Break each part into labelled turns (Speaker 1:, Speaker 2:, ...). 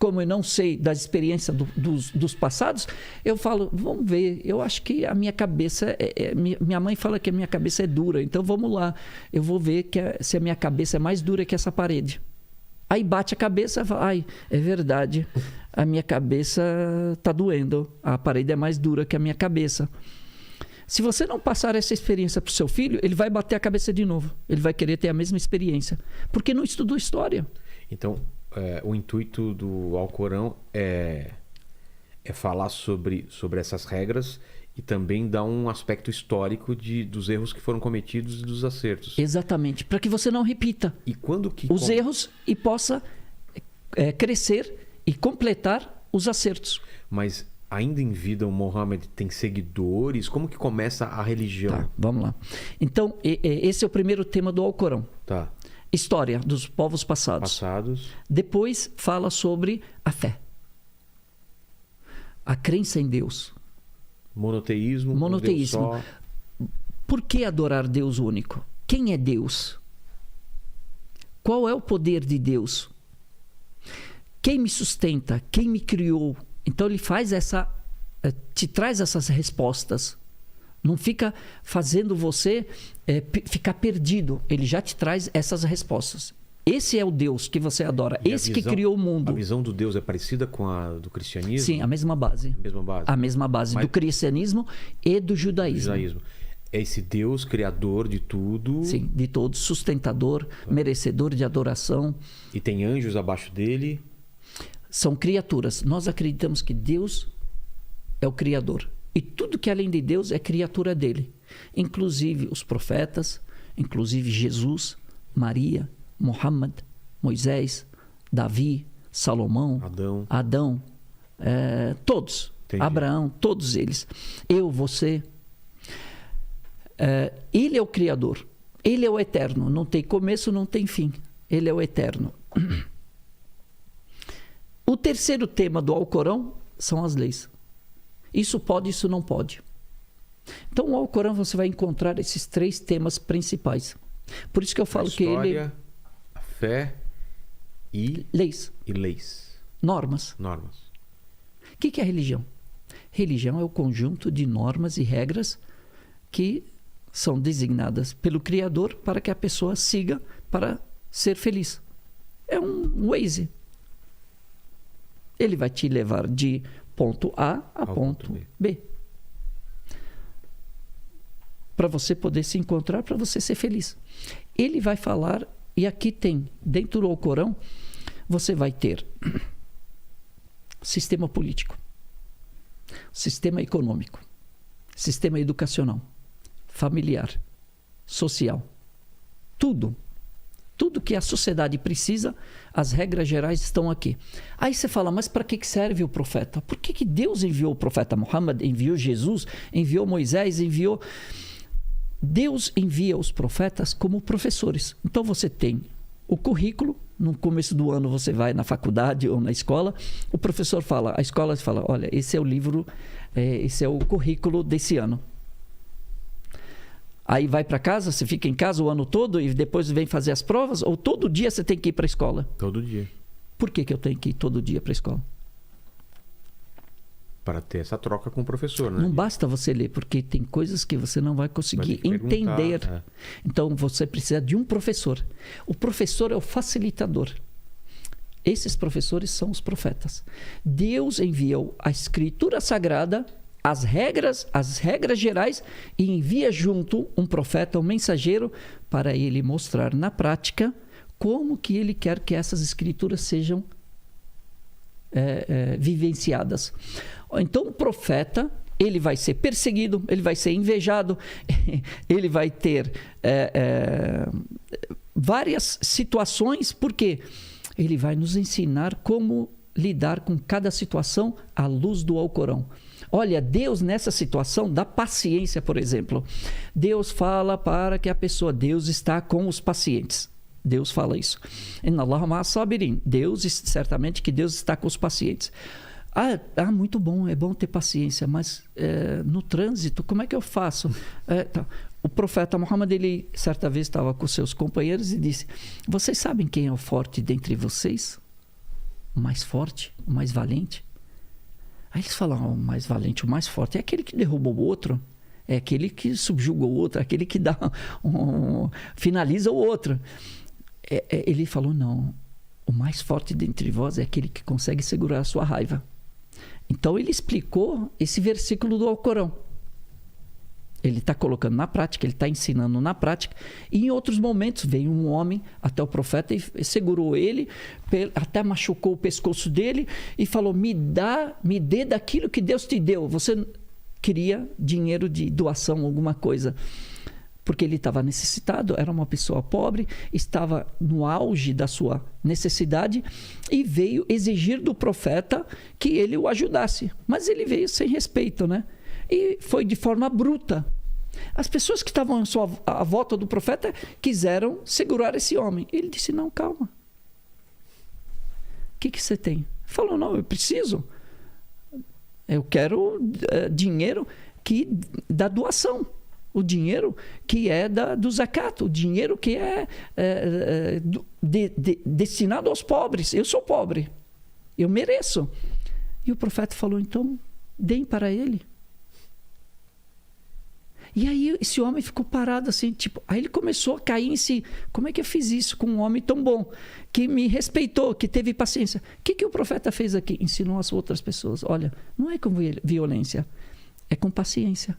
Speaker 1: como eu não sei da experiência dos passados, eu falo, vamos ver, eu acho que a minha cabeça... minha mãe fala que a minha cabeça é dura, então vamos lá. Eu vou ver se a minha cabeça é mais dura que essa parede. Aí bate a cabeça e fala, ai, é verdade, a minha cabeça está doendo, a parede é mais dura que a minha cabeça. Se você não passar essa experiência para o seu filho, ele vai bater a cabeça de novo. Ele vai querer ter a mesma experiência, porque não estudou história.
Speaker 2: Então... o intuito do Alcorão é falar sobre essas regras e também dar um aspecto histórico dos erros que foram cometidos e dos acertos.
Speaker 1: Exatamente, para que você não repita
Speaker 2: e quando que
Speaker 1: os erros e possa crescer e completar os acertos.
Speaker 2: Mas ainda em vida o Mohammed tem seguidores? Como que começa a religião?
Speaker 1: Tá, vamos lá. Então, esse é o primeiro tema do Alcorão.
Speaker 2: Tá.
Speaker 1: História dos povos passados. Depois fala sobre a fé. A crença em Deus.
Speaker 2: Monoteísmo.
Speaker 1: Monoteísmo.
Speaker 2: Deus só.
Speaker 1: Por que adorar Deus único? Quem é Deus? Qual é o poder de Deus? Quem me sustenta? Quem me criou? Então ele faz te traz essas respostas. Não fica fazendo você ficar perdido. Ele já te traz essas respostas. Esse é o Deus que você adora. Esse que criou o mundo.
Speaker 2: A visão do Deus é parecida com a do cristianismo?
Speaker 1: Sim, a mesma base. A mesma base do cristianismo e do judaísmo.
Speaker 2: É esse Deus criador de tudo.
Speaker 1: Sim, de todos. Sustentador, merecedor de adoração.
Speaker 2: E tem anjos abaixo dele?
Speaker 1: São criaturas. Nós acreditamos que Deus é o criador. E tudo que é além de Deus é criatura dele. Inclusive os profetas, inclusive Jesus, Maria, Muhammad, Moisés, Davi, Salomão, Adão, todos. Entendi. Abraão, todos eles. Eu, você. Ele é o criador. Ele é o eterno. Não tem começo, não tem fim. Ele é o eterno. O terceiro tema do Alcorão são as leis. Isso pode, isso não pode. Então, no Alcorão você vai encontrar esses 3 temas principais. Por isso que eu falo
Speaker 2: a história,
Speaker 1: que ele...
Speaker 2: a fé e...
Speaker 1: leis.
Speaker 2: E leis.
Speaker 1: Normas. O que é religião? Religião é o conjunto de normas e regras que são designadas pelo Criador para que a pessoa siga para ser feliz. É um Waze. Ele vai te levar de ponto A a ponto B. Para você poder se encontrar, para você ser feliz. Ele vai falar, e aqui tem, dentro do Alcorão, você vai ter sistema político, sistema econômico, sistema educacional, familiar, social, tudo. Tudo que a sociedade precisa, as regras gerais estão aqui. Aí você fala, mas para que serve o profeta? Por que Deus enviou o profeta Muhammad, enviou Jesus, enviou Moisés, enviou... Deus envia os profetas como professores. Então você tem o currículo, no começo do ano você vai na faculdade ou na escola, o professor fala, a escola fala, olha, esse é o livro, esse é o currículo desse ano. Aí vai para casa, você fica em casa o ano todo e depois vem fazer as provas? Ou todo dia você tem que ir para a escola?
Speaker 2: Todo dia.
Speaker 1: Por que eu tenho que ir todo dia para a escola?
Speaker 2: Para ter essa troca com o professor, né?
Speaker 1: Não basta você ler, porque tem coisas que você não vai conseguir entender. Então você precisa de um professor. O professor é o facilitador. Esses professores são os profetas. Deus enviou a Escritura Sagrada, as regras gerais, e envia junto um profeta, um mensageiro, para ele mostrar na prática como que ele quer que essas escrituras sejam vivenciadas. Então o profeta, ele vai ser perseguido, ele vai ser invejado, ele vai ter várias situações, porque ele vai nos ensinar como lidar com cada situação à luz do Alcorão. Olha, Deus nessa situação dá paciência, por exemplo. Deus fala para que a pessoa, Deus está com os pacientes. Deus fala isso. Inna Allaha ma'a sabirin. Certamente que Deus está com os pacientes. Muito bom, é bom ter paciência, mas no trânsito, como é que eu faço? Tá. O profeta Muhammad, ele certa vez estava com seus companheiros e disse, vocês sabem quem é o forte dentre vocês? o mais forte, o mais valente. Aí eles falam, o mais valente, o mais forte é aquele que derrubou o outro, é aquele que subjuga o outro, é aquele que finaliza o outro. Ele falou, não, o mais forte dentre vós é aquele que consegue segurar a sua raiva. Então ele explicou esse versículo do Alcorão. Ele está colocando na prática, ele está ensinando na prática. E em outros momentos veio um homem até o profeta e segurou ele, até machucou o pescoço dele e falou, me dê daquilo que Deus te deu. Você queria dinheiro de doação, alguma coisa. Porque ele estava necessitado, era uma pessoa pobre, estava no auge da sua necessidade e veio exigir do profeta que ele o ajudasse. Mas ele veio sem respeito, né? E foi de forma bruta. As pessoas que estavam à volta do profeta quiseram segurar esse homem. Ele disse, não, calma. O que você tem? Ele falou, não, eu preciso. Eu quero dinheiro da doação. O dinheiro que é do zakat. O dinheiro que é destinado aos pobres. Eu sou pobre. Eu mereço. E o profeta falou, então, deem para ele. E aí esse homem ficou parado assim, tipo, aí ele começou a cair em si. Como é que eu fiz isso com um homem tão bom, que me respeitou, que teve paciência? O que o profeta fez aqui? Ensinou as outras pessoas. Olha, não é com violência, é com paciência.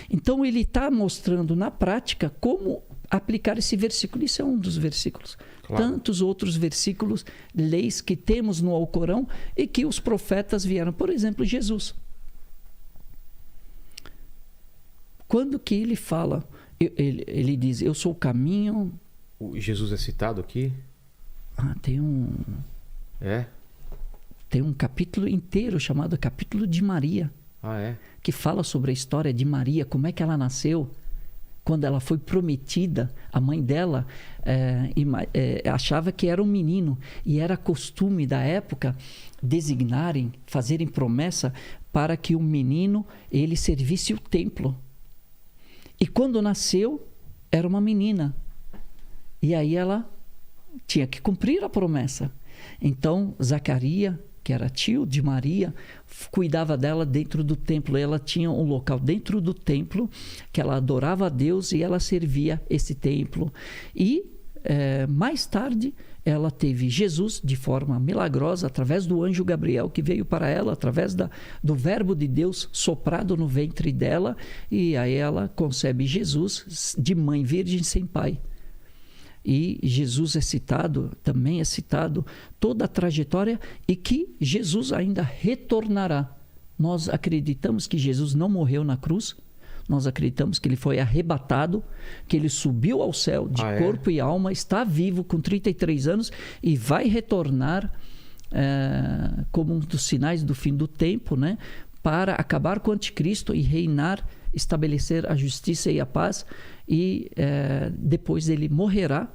Speaker 1: Então ele está mostrando na prática como aplicar esse versículo. Isso é um dos versículos. Claro. Tantos outros versículos, leis que temos no Alcorão e que os profetas vieram. Por exemplo, Jesus. Quando que ele fala, ele diz, eu sou o caminho...
Speaker 2: O Jesus é citado aqui?
Speaker 1: Tem um... Tem um capítulo inteiro chamado Capítulo de Maria. Que fala sobre a história de Maria, como é que ela nasceu. Quando ela foi prometida, a mãe dela achava que era um menino. E era costume da época designarem, fazerem promessa para que o menino, ele servisse o templo. E quando nasceu, era uma menina. E aí ela tinha que cumprir a promessa. Então, Zacarias, que era tio de Maria, cuidava dela dentro do templo. Ela tinha um local dentro do templo que ela adorava a Deus e ela servia esse templo. E mais tarde ela teve Jesus de forma milagrosa através do anjo Gabriel que veio para ela através do verbo de Deus soprado no ventre dela, e aí ela concebe Jesus de mãe virgem sem pai. E Jesus também é citado toda a trajetória, e que Jesus ainda retornará. Nós acreditamos que Jesus não morreu na cruz, nós acreditamos que ele foi arrebatado, que ele subiu ao céu de corpo e alma, está vivo com 33 anos e vai retornar como um dos sinais do fim do tempo, né? Para acabar com o anticristo e reinar, estabelecer a justiça e a paz. E depois ele morrerá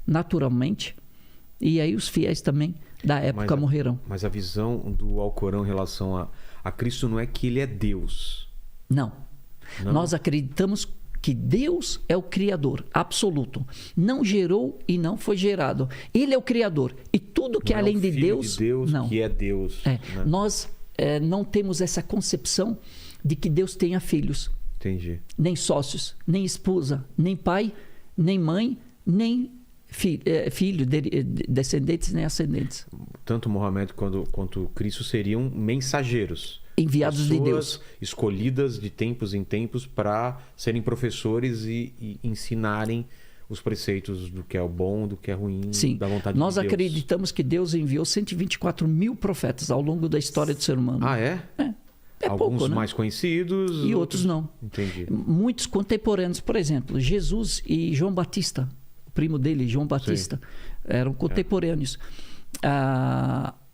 Speaker 1: naturalmente, e aí os fiéis também da época morrerão.
Speaker 2: Mas a visão do Alcorão em relação a Cristo não é que ele é Deus.
Speaker 1: Não. Nós acreditamos que Deus é o Criador absoluto. Não gerou e não foi gerado. Ele é o Criador. E tudo que é além de Deus...
Speaker 2: não. Que é Deus.
Speaker 1: Né? Nós não temos essa concepção de que Deus tenha filhos.
Speaker 2: Entendi.
Speaker 1: Nem sócios, nem esposa, nem pai, nem mãe, nem filho, descendentes nem ascendentes.
Speaker 2: Tanto Mohamed quanto Cristo seriam mensageiros.
Speaker 1: Enviados de Deus.
Speaker 2: Escolhidas de tempos em tempos para serem professores e ensinarem os preceitos do que é o bom, do que é ruim,
Speaker 1: Sim.
Speaker 2: da vontade de Deus.
Speaker 1: Nós acreditamos que Deus enviou 124 mil profetas ao longo da história do ser humano.
Speaker 2: Alguns
Speaker 1: pouco, né?
Speaker 2: mais conhecidos
Speaker 1: e outros não.
Speaker 2: Entendi.
Speaker 1: Muitos contemporâneos, por exemplo, Jesus e João Batista, o primo dele, João Batista, eram contemporâneos.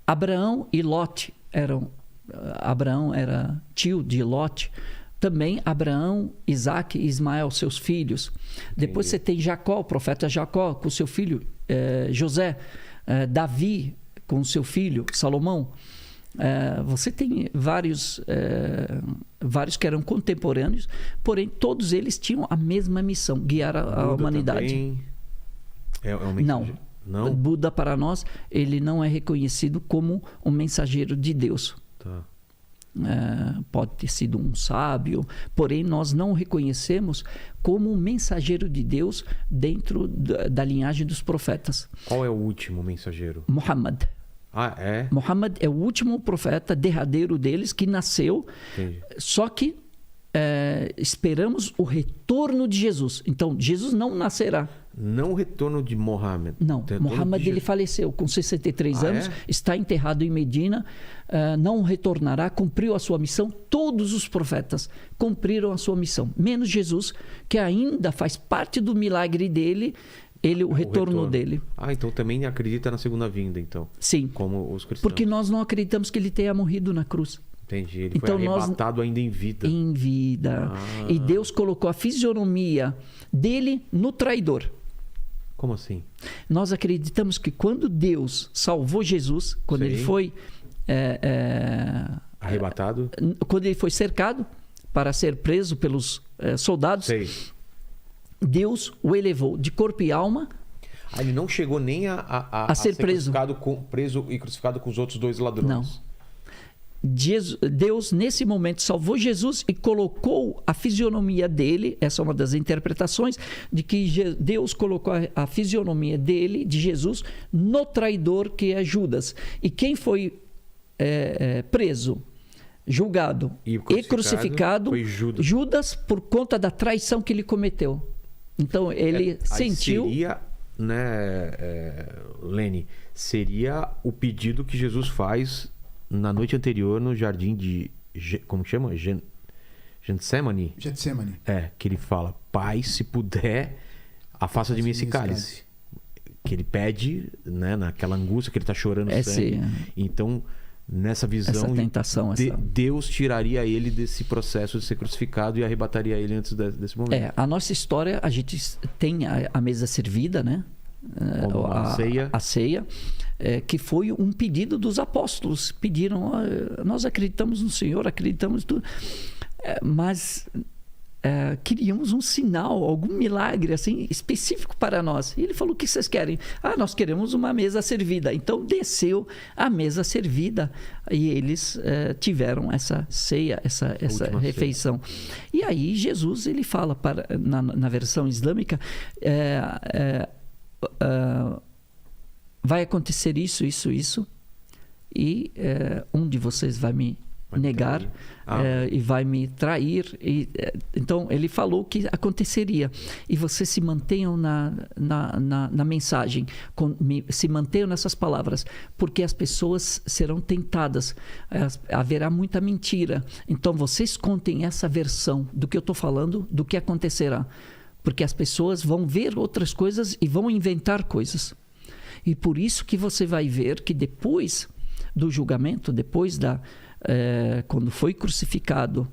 Speaker 1: Abraão e Lote Abraão era tio de Lote. Também Abraão, Isaac e Ismael, seus filhos. Depois você tem Jacó, o profeta Jacó, com seu filho José. Davi, com seu filho Salomão. Você tem vários que eram contemporâneos, porém todos eles tinham a mesma missão, guiar a humanidade.
Speaker 2: Também é um mensageiro. Não?
Speaker 1: Buda para nós, ele não é reconhecido como um mensageiro de Deus.
Speaker 2: Tá.
Speaker 1: Pode ter sido um sábio, porém nós não o reconhecemos como um mensageiro de Deus dentro da linhagem dos profetas.
Speaker 2: Qual é o último mensageiro?
Speaker 1: Muhammad.
Speaker 2: Ah, é?
Speaker 1: Muhammad é o último profeta derradeiro deles que nasceu.
Speaker 2: Entendi.
Speaker 1: Só que esperamos o retorno de Jesus. Então, Jesus não nascerá.
Speaker 2: Não o retorno de Mohammed.
Speaker 1: Não, Muhammad ele faleceu com 63 anos, está enterrado em Medina, não retornará, cumpriu a sua missão. Todos os profetas cumpriram a sua missão, menos Jesus, que ainda faz parte do milagre dele, o retorno dele.
Speaker 2: Então também acredita na segunda vinda, então.
Speaker 1: Sim,
Speaker 2: como os cristãos.
Speaker 1: porque nós não acreditamos que ele tenha morrido na cruz.
Speaker 2: Entendi, ele foi arrebatado ainda em vida.
Speaker 1: Em vida. E Deus colocou a fisionomia dele no traidor.
Speaker 2: Como assim?
Speaker 1: Nós acreditamos que quando Deus salvou Jesus, quando ele foi
Speaker 2: arrebatado,
Speaker 1: quando ele foi cercado para ser preso pelos soldados, Deus o elevou de corpo e alma.
Speaker 2: Ele não chegou nem a
Speaker 1: ser preso
Speaker 2: e crucificado com os outros 2 ladrões.
Speaker 1: Não. Deus, nesse momento, salvou Jesus e colocou a fisionomia dele, essa é uma das interpretações, de que Deus colocou a fisionomia dele, de Jesus, no traidor que é Judas. E quem foi preso, julgado e crucificado
Speaker 2: foi
Speaker 1: Judas, por conta da traição que ele cometeu. Então, ele sentiu...
Speaker 2: Seria, Lene, seria o pedido que Jesus faz na noite anterior no jardim de... Como chama? Getsemane?
Speaker 3: Getsemane.
Speaker 2: Que ele fala: Pai, se puder, afasta de mim esse cálice. Que ele pede, naquela angústia que ele está chorando sangue. Então, nessa visão,
Speaker 1: essa tentação,
Speaker 2: Deus tiraria ele desse processo de ser crucificado e arrebataria ele antes desse momento.
Speaker 1: A nossa história, a gente tem a mesa servida, né? A ceia, que foi um pedido dos apóstolos. Pediram: nós acreditamos no Senhor, acreditamos em tudo, mas queríamos um sinal, algum milagre assim específico para nós. E ele falou: o que vocês querem? Nós queremos uma mesa servida. Então desceu a mesa servida e eles tiveram essa ceia, essa refeição. E aí Jesus ele fala na versão islâmica, vai acontecer isso, e um de vocês vai me negar e vai me trair. Então ele falou que aconteceria, e vocês se mantenham na mensagem, se mantenham nessas palavras, porque as pessoas serão tentadas, haverá muita mentira. Então vocês contem essa versão do que eu estou falando, do que acontecerá, porque as pessoas vão ver outras coisas e vão inventar coisas. E por isso que você vai ver que depois do julgamento, depois quando foi crucificado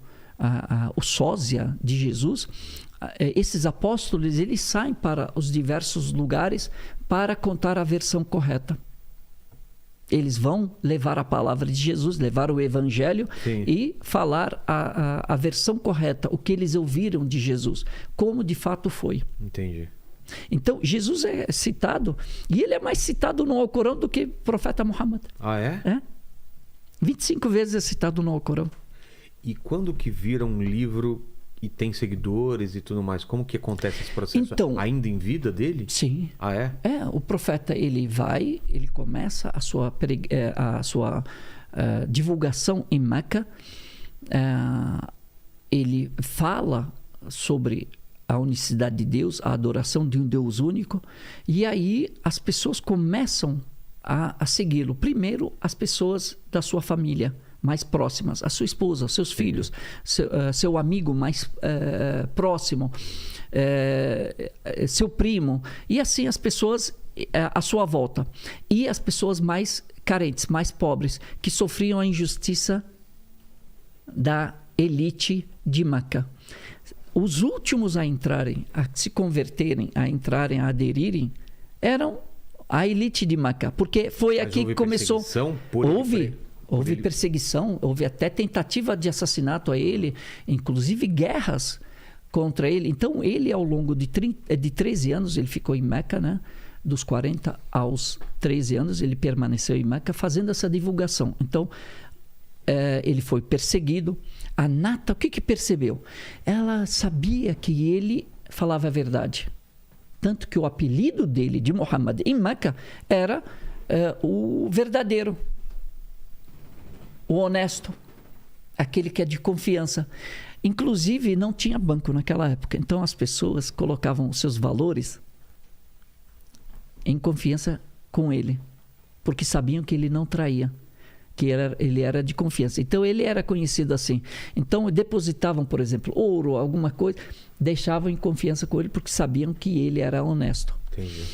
Speaker 1: o sósia de Jesus, esses apóstolos eles saem para os diversos lugares para contar a versão correta. Eles vão levar a palavra de Jesus, levar o evangelho.
Speaker 2: Sim.
Speaker 1: E falar a versão correta, o que eles ouviram de Jesus, como de fato foi.
Speaker 2: Entendi.
Speaker 1: Então, Jesus é citado, e ele é mais citado no Alcorão do que o profeta Muhammad. 25 vezes é citado no Alcorão.
Speaker 2: E quando que vira um livro e tem seguidores e tudo mais, como que acontece esse processo?
Speaker 1: Então,
Speaker 2: ainda em vida dele?
Speaker 1: Sim. O profeta, ele começa a sua divulgação em Meca. Ele fala sobre a unicidade de Deus, a adoração de um Deus único, e aí as pessoas começam a segui-lo. Primeiro, as pessoas da sua família mais próximas, a sua esposa, seus filhos, seu amigo mais próximo, seu primo, e assim as pessoas à sua volta. E as pessoas mais carentes, mais pobres, que sofriam a injustiça da elite de Meca. Os últimos a entrarem, a se converterem, a aderirem, eram a elite de Meca, porque foi aqui que começou. Houve perseguição, houve até tentativa de assassinato a ele, inclusive guerras contra ele. Então ele, ao longo de 13 anos, ele ficou em Meca, né? dos 40 aos 13 anos, ele permaneceu em Meca fazendo essa divulgação. Então, ele foi perseguido. A Nata, o que percebeu? Ela sabia que ele falava a verdade. Tanto que o apelido dele, de Muhammad, em Meca, era o verdadeiro, o honesto, aquele que é de confiança. Inclusive, não tinha banco naquela época. Então, as pessoas colocavam os seus valores em confiança com ele, porque sabiam que ele não traía, que ele era de confiança. Então, ele era conhecido assim. Então, depositavam, por exemplo, ouro, alguma coisa, deixavam em confiança com ele, porque sabiam que ele era honesto.
Speaker 2: Entendi.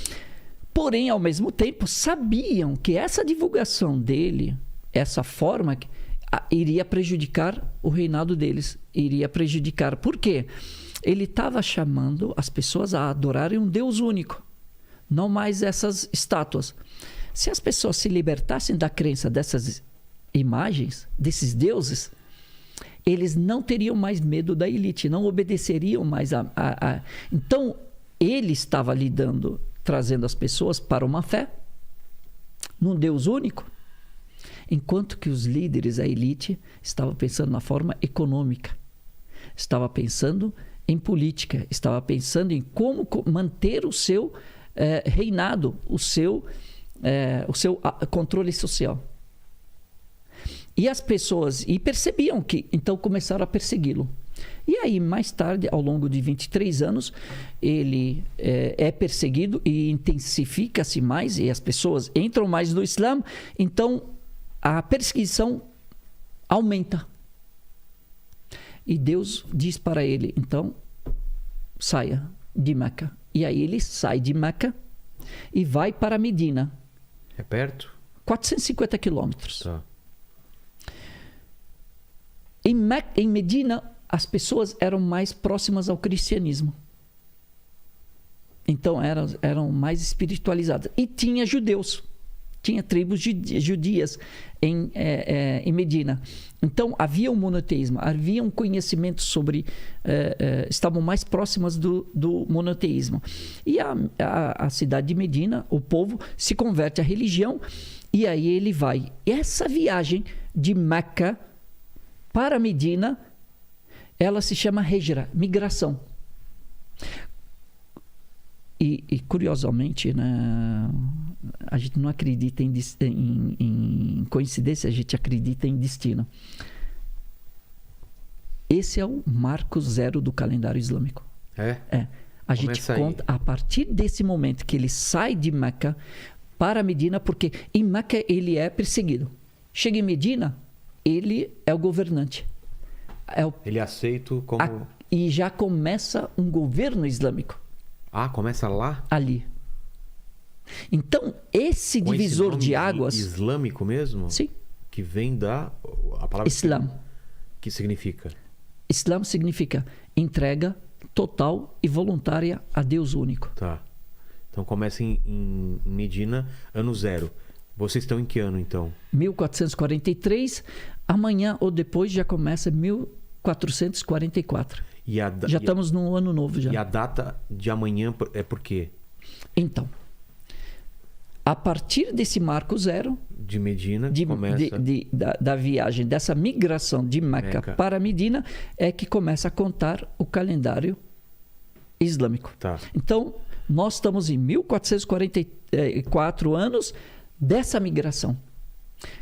Speaker 1: Porém, ao mesmo tempo, sabiam que essa divulgação dele, essa forma, iria prejudicar o reinado deles. Iria prejudicar. Por quê? Ele estava chamando as pessoas a adorarem um Deus único, não mais essas estátuas. Se as pessoas se libertassem da crença dessas imagens, desses deuses, eles não teriam mais medo da elite, não obedeceriam mais Então, ele estava trazendo as pessoas para uma fé num Deus único, enquanto que os líderes, a elite, estavam pensando na forma econômica, estava pensando em política, estava pensando em como manter o seu reinado, o seu controle social. E as pessoas percebiam que, então começaram a persegui-lo. E aí, mais tarde, ao longo de 23 anos, ele é perseguido e intensifica-se mais, e as pessoas entram mais no Islã, então a perseguição aumenta. E Deus diz para ele, então, saia de Meca. E aí ele sai de Meca e vai para Medina.
Speaker 2: É perto?
Speaker 1: 450 quilômetros.
Speaker 2: Tá.
Speaker 1: Em Medina, as pessoas eram mais próximas ao cristianismo. Então, eram mais espiritualizadas. E tinha judeus. Tinha tribos judias em Medina. Então, havia um monoteísmo, havia um conhecimento sobre... estavam mais próximas do monoteísmo. E a cidade de Medina, o povo, se converte à religião e aí ele vai. Essa viagem de Meca para Medina, ela se chama Hijra, migração. E curiosamente, né, a gente não acredita em coincidência, a gente acredita em destino. Esse é o marco zero do calendário islâmico. A gente conta a partir desse momento que ele sai de Meca para Medina, porque em Meca ele é perseguido. Chega em Medina, ele é o governante.
Speaker 2: Ele é aceito como...
Speaker 1: E já começa um governo islâmico.
Speaker 2: Começa lá?
Speaker 1: Ali. Então, esse
Speaker 2: com
Speaker 1: divisor
Speaker 2: esse
Speaker 1: de águas...
Speaker 2: islâmico mesmo?
Speaker 1: Sim.
Speaker 2: Que vem a palavra...
Speaker 1: Islã.
Speaker 2: Que significa?
Speaker 1: Islã significa entrega total e voluntária a Deus único.
Speaker 2: Tá. Então começa em Medina, ano zero. Vocês estão em que ano, então?
Speaker 1: 1443. Amanhã ou depois já começa 1444. Já estamos no ano novo já.
Speaker 2: E a data de amanhã é por quê?
Speaker 1: Então, a partir desse marco zero...
Speaker 2: De Medina, começa...
Speaker 1: da viagem, dessa migração de Meca para Medina, é que começa a contar o calendário islâmico.
Speaker 2: Tá.
Speaker 1: Então, nós estamos em 1444 anos dessa migração.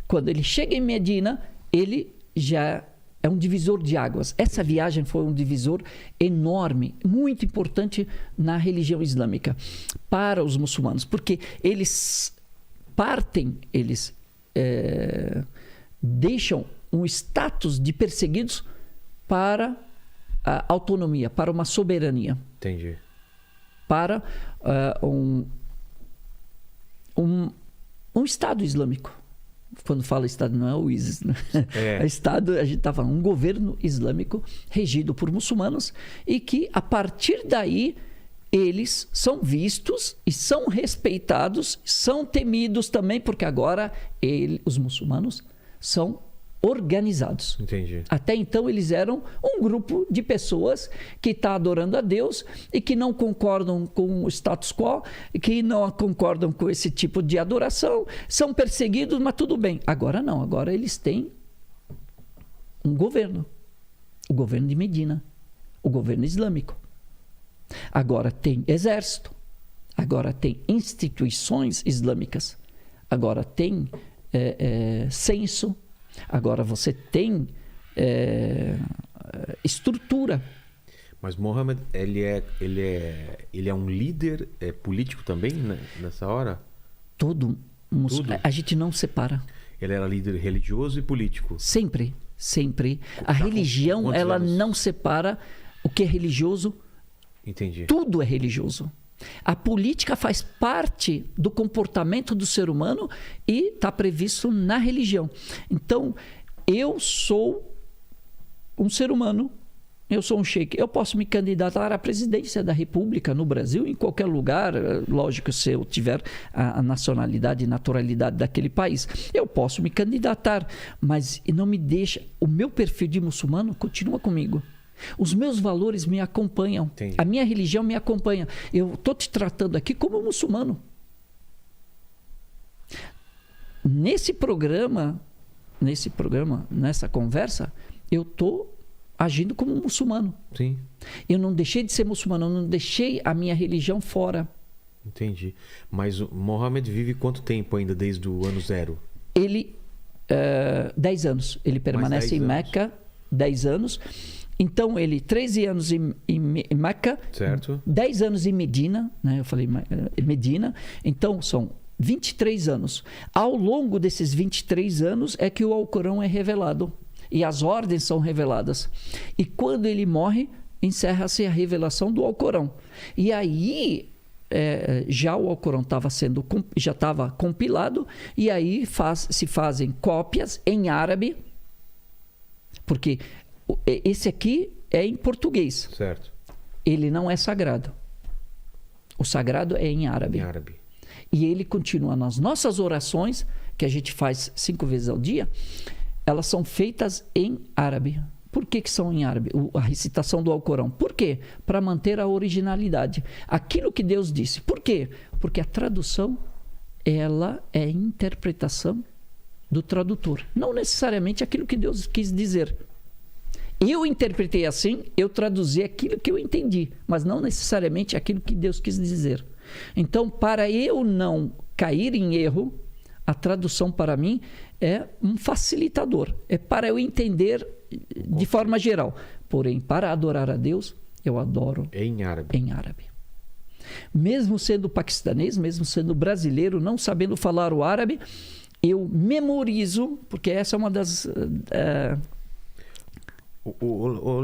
Speaker 1: Quando ele chega em Medina, ele já é um divisor de águas. Essa viagem foi um divisor enorme, muito importante na religião islâmica para os muçulmanos, porque eles partem, deixam um status de perseguidos para a autonomia, para uma soberania.
Speaker 2: Entendi.
Speaker 1: Para um Estado islâmico. Quando fala Estado, não é o ISIS, né? Estado, a gente está falando, um governo islâmico regido por muçulmanos e que, a partir daí, eles são vistos e são respeitados, são temidos também, porque agora os muçulmanos são organizados.
Speaker 2: Entendi.
Speaker 1: Até então eles eram um grupo de pessoas que está adorando a Deus e que não concordam com o status quo, que não concordam com esse tipo de adoração, são perseguidos, mas tudo bem. Agora não, agora eles têm um governo, o governo de Medina, o governo islâmico. Agora tem exército, agora tem instituições islâmicas, agora tem censo, agora você tem estrutura.
Speaker 2: Mas Mohammed, ele é um líder político também, né, nessa hora?
Speaker 1: Tudo. A gente não separa.
Speaker 2: Ele era líder religioso e político?
Speaker 1: Sempre. A religião, ela não separa o que é religioso.
Speaker 2: Entendi.
Speaker 1: Tudo é religioso. A política faz parte do comportamento do ser humano e está previsto na religião. Então, eu sou um ser humano, eu sou um sheik, eu posso me candidatar à presidência da República no Brasil, em qualquer lugar, lógico, se eu tiver a nacionalidade e naturalidade daquele país, eu posso me candidatar, mas não me deixa, o meu perfil de muçulmano continua comigo. Os meus valores me acompanham.
Speaker 2: Entendi.
Speaker 1: A minha religião me acompanha. Eu estou te tratando aqui como muçulmano. Nessa conversa, eu estou agindo como um muçulmano.
Speaker 2: Sim.
Speaker 1: Eu não deixei de ser muçulmano, eu não deixei a minha religião fora.
Speaker 2: Entendi. Mas o Mohammed vive quanto tempo ainda, desde o ano 0?
Speaker 1: Ele, 10 anos. Ele permanece em Meca 10 anos. Então, ele 13 anos em Meca,
Speaker 2: certo.
Speaker 1: 10 anos em Medina, né? Eu falei Medina, então são 23 anos. Ao longo desses 23 anos é que o Alcorão é revelado e as ordens são reveladas. E quando ele morre, encerra-se a revelação do Alcorão. E aí, já o Alcorão já estava compilado, e aí se fazem cópias em árabe, porque esse aqui é em português.
Speaker 2: Certo.
Speaker 1: Ele não é sagrado. O sagrado é em árabe.
Speaker 2: Em árabe.
Speaker 1: E ele continua nas nossas orações, que a gente faz 5 vezes ao dia, elas são feitas em árabe. Por que são em árabe? A recitação do Alcorão. Por quê? Para manter a originalidade. Aquilo que Deus disse. Por quê? Porque a tradução, ela é interpretação do tradutor. Não necessariamente aquilo que Deus quis dizer. Eu interpretei assim, eu traduzi aquilo que eu entendi, mas não necessariamente aquilo que Deus quis dizer. Então, para eu não cair em erro, a tradução para mim é um facilitador. É para eu entender de forma geral. Porém, para adorar a Deus, eu adoro
Speaker 2: em árabe.
Speaker 1: Mesmo sendo paquistanês, mesmo sendo brasileiro, não sabendo falar o árabe, eu memorizo, porque essa é uma das...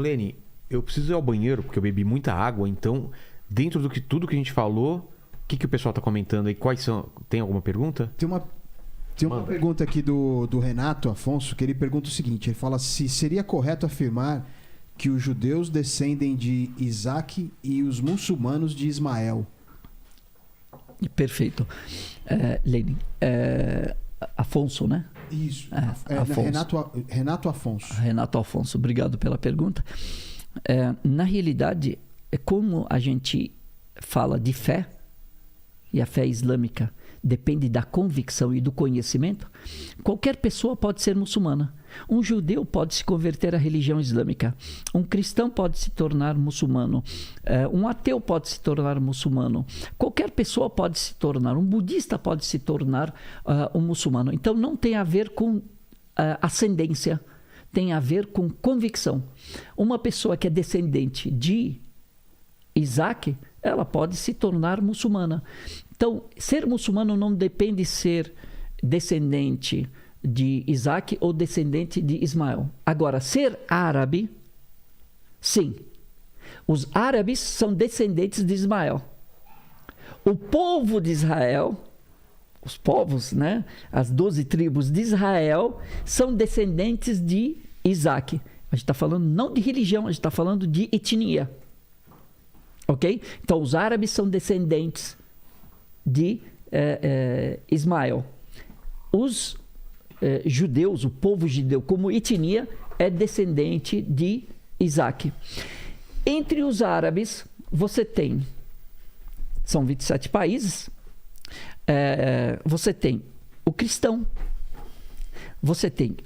Speaker 2: Leni, eu preciso ir ao banheiro porque eu bebi muita água, então, dentro do que tudo que a gente falou, o que o pessoal está comentando aí? Quais são? Tem alguma pergunta?
Speaker 3: Tem uma pergunta aqui do Renato Afonso, que ele pergunta o seguinte, ele fala se seria correto afirmar que os judeus descendem de Isaac e os muçulmanos de Ismael.
Speaker 1: Perfeito. Leni, Afonso, né?
Speaker 3: Isso.
Speaker 1: Renato
Speaker 3: Afonso.
Speaker 1: Renato Afonso, obrigado pela pergunta. Na realidade, como a gente fala de fé, e a fé islâmica depende da convicção e do conhecimento, qualquer pessoa pode ser muçulmana. Um judeu pode se converter à religião islâmica. Um cristão pode se tornar muçulmano. Um ateu pode se tornar muçulmano. Qualquer pessoa pode se tornar. Um budista pode se tornar um muçulmano. Então, não tem a ver com ascendência. Tem a ver com convicção. Uma pessoa que é descendente de Isaac, ela pode se tornar muçulmana. Então, ser muçulmano não depende de ser descendente de Isaac ou descendente de Ismael. Agora, ser árabe, sim. Os árabes são descendentes de Ismael. O povo de Israel, os povos, né? As 12 tribos de Israel são descendentes de Isaac. A gente está falando não de religião, a gente está falando de etnia. Ok? Então, os árabes são descendentes de Ismael. Os judeus, o povo judeu como etnia, é descendente de Isaac. Entre os árabes, você tem, são 27 países, você tem o cristão, você tem